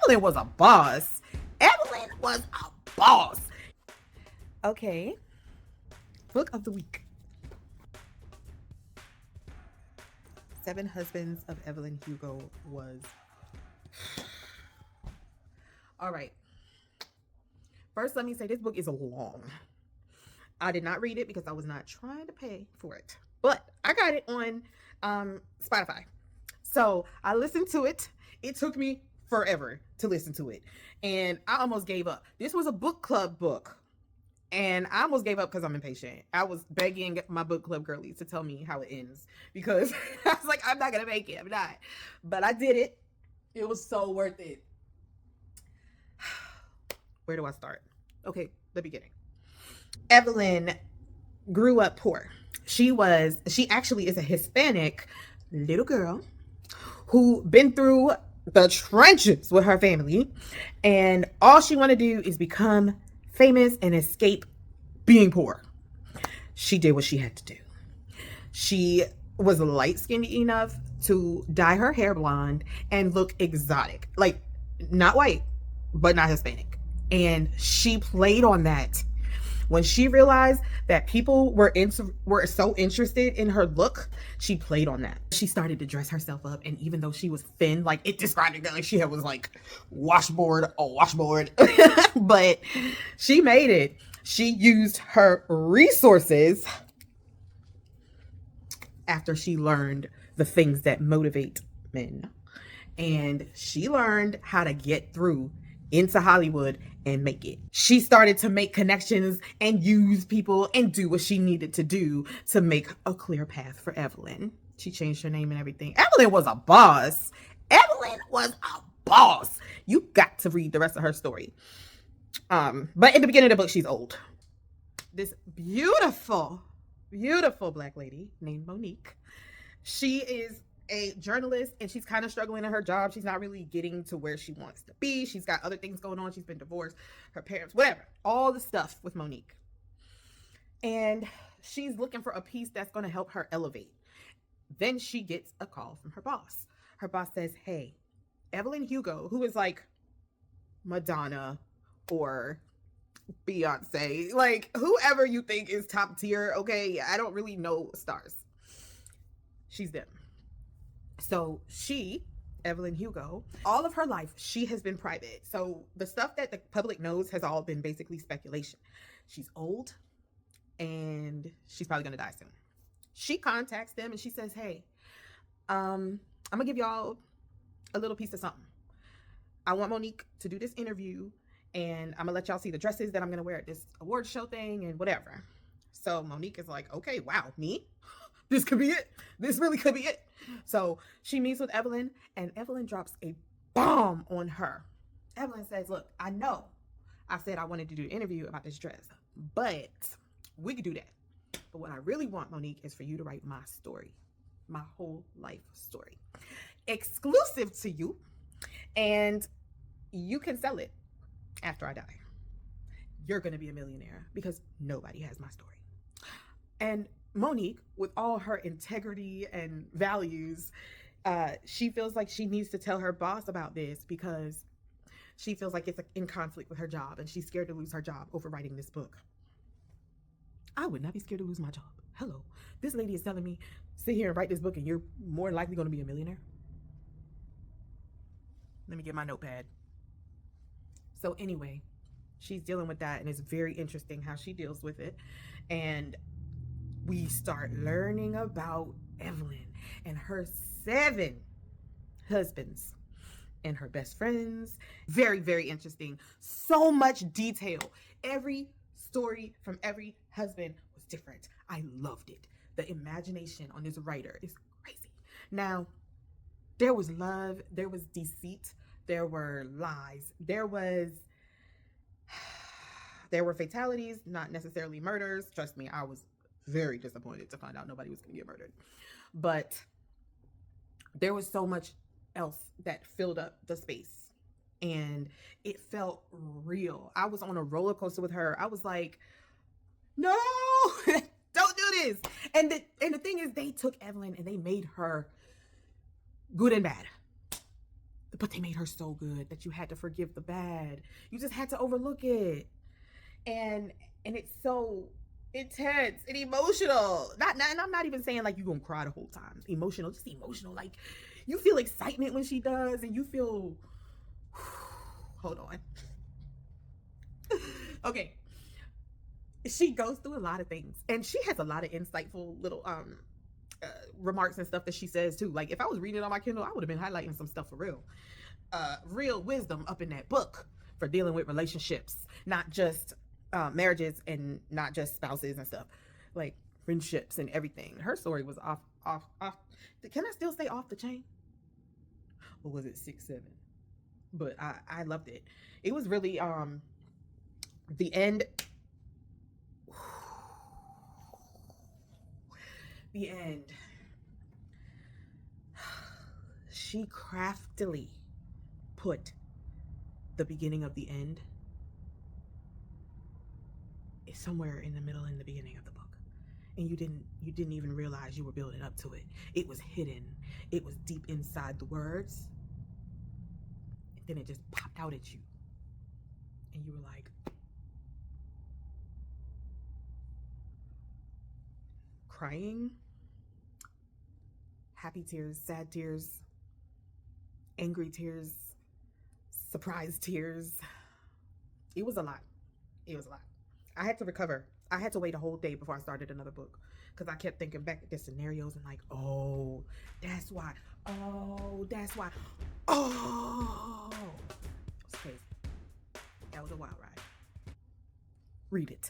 Evelyn was a boss. Evelyn was a boss. Okay. Book of the week. Seven Husbands of Evelyn Hugo was. All right. First, let me say this book is long. I did not read it because I was not trying to pay for it, but I got it on Spotify. So I listened to it. It took me forever to listen to it, and I almost gave up. This was a book club book, and I almost gave up because I'm impatient. I was begging my book club girlies to tell me how it ends because I was like, I'm not gonna make it. I'm not, but I did it. It was so worth it. Where do I start? Okay, the beginning. Evelyn grew up poor. She actually is a Hispanic little girl who been through the trenches with her family, and all she want to do is become famous and escape being poor. She did what she had to do. She was light skinned enough to dye her hair blonde and look exotic, like not white, but not Hispanic. And she played on that. When she realized that people were so interested in her look, she played on that. She started to dress herself up, and even though she was thin, like it described her like she was like washboard, but she made it. She used her resources after she learned the things that motivate men, and she learned how to get through into Hollywood and make it. She started to make connections and use people and do what she needed to do to make a clear path for Evelyn. She changed her name and everything. Evelyn was a boss. Evelyn was a boss. You got to read the rest of her story. But in the beginning of the book, she's old. This beautiful, beautiful black lady named Monique. She is a journalist, and she's kind of struggling in her job. She's not really getting to where she wants to be. She's got other things going on. She's been divorced, her parents, whatever, all the stuff with Monique. And she's looking for a piece that's going to help her elevate. Then she gets a call from her boss. Her boss says, hey, Evelyn Hugo, who is like Madonna or Beyonce, like whoever you think is top tier, okay, I don't really know stars. She's them. So she, Evelyn Hugo, all of her life, she has been private. So the stuff that the public knows has all been basically speculation. She's old and she's probably going to die soon. She contacts them and she says, hey, I'm going to give y'all a little piece of something. I want Monique to do this interview, and I'm going to let y'all see the dresses that I'm going to wear at this award show thing and whatever. So Monique is like, okay, wow, me? This could be it. This really could be it. So she meets with Evelyn, and Evelyn drops a bomb on her. Evelyn says, look, I know I said I wanted to do an interview about this dress, but we could do that. But what I really want, Monique, is for you to write my story, my whole life story, exclusive to you, and you can sell it after I die. You're going to be a millionaire because nobody has my story. And Monique, with all her integrity and values, she feels like she needs to tell her boss about this because she feels like it's in conflict with her job, and she's scared to lose her job over writing this book. I would not be scared to lose my job. Hello. This lady is telling me, sit here and write this book and you're more likely going to be a millionaire. Let me get my notepad. So anyway, she's dealing with that, and it's very interesting how she deals with it. And we start learning about Evelyn and her 7 husbands and her best friends. Very, very interesting. So much detail. Every story from every husband was different. I loved it. The imagination on this writer is crazy. Now, there was love, there was deceit, there were lies, there were fatalities, not necessarily murders. Trust me, I was very disappointed to find out nobody was going to get murdered. But there was so much else that filled up the space, and it felt real. I was on a roller coaster with her. I was like, no, don't do this. And the thing is, they took Evelyn and they made her good and bad. but they made her so good that you had to forgive the bad. You just had to overlook it. And it's so intense and emotional. Not and I'm not even saying like you gonna cry the whole time. Emotional, just emotional. Like you feel excitement when she does, and you feel hold on. Okay. She goes through a lot of things, and she has a lot of insightful little remarks and stuff that she says too. Like if I was reading it on my Kindle, I would have been highlighting some stuff for real. Real wisdom up in that book for dealing with relationships, not just marriages and not just spouses and stuff, like friendships and everything. Her story was off. Can I still say off the chain? Or was it 6-7? But I loved it. It was really the end. The end. She craftily put the beginning of the end is somewhere in the middle and the beginning of the book, and you didn't even realize you were building up to it. It was hidden. It was deep inside the words, and then it just popped out at you, and you were like, crying, happy tears, sad tears, angry tears, surprise tears. It was a lot. It was a lot. I had to recover. I had to wait a whole day before I started another book because I kept thinking back at the scenarios and like, oh, that's why. Oh, that's why. Oh, it was crazy. That was a wild ride. Read it.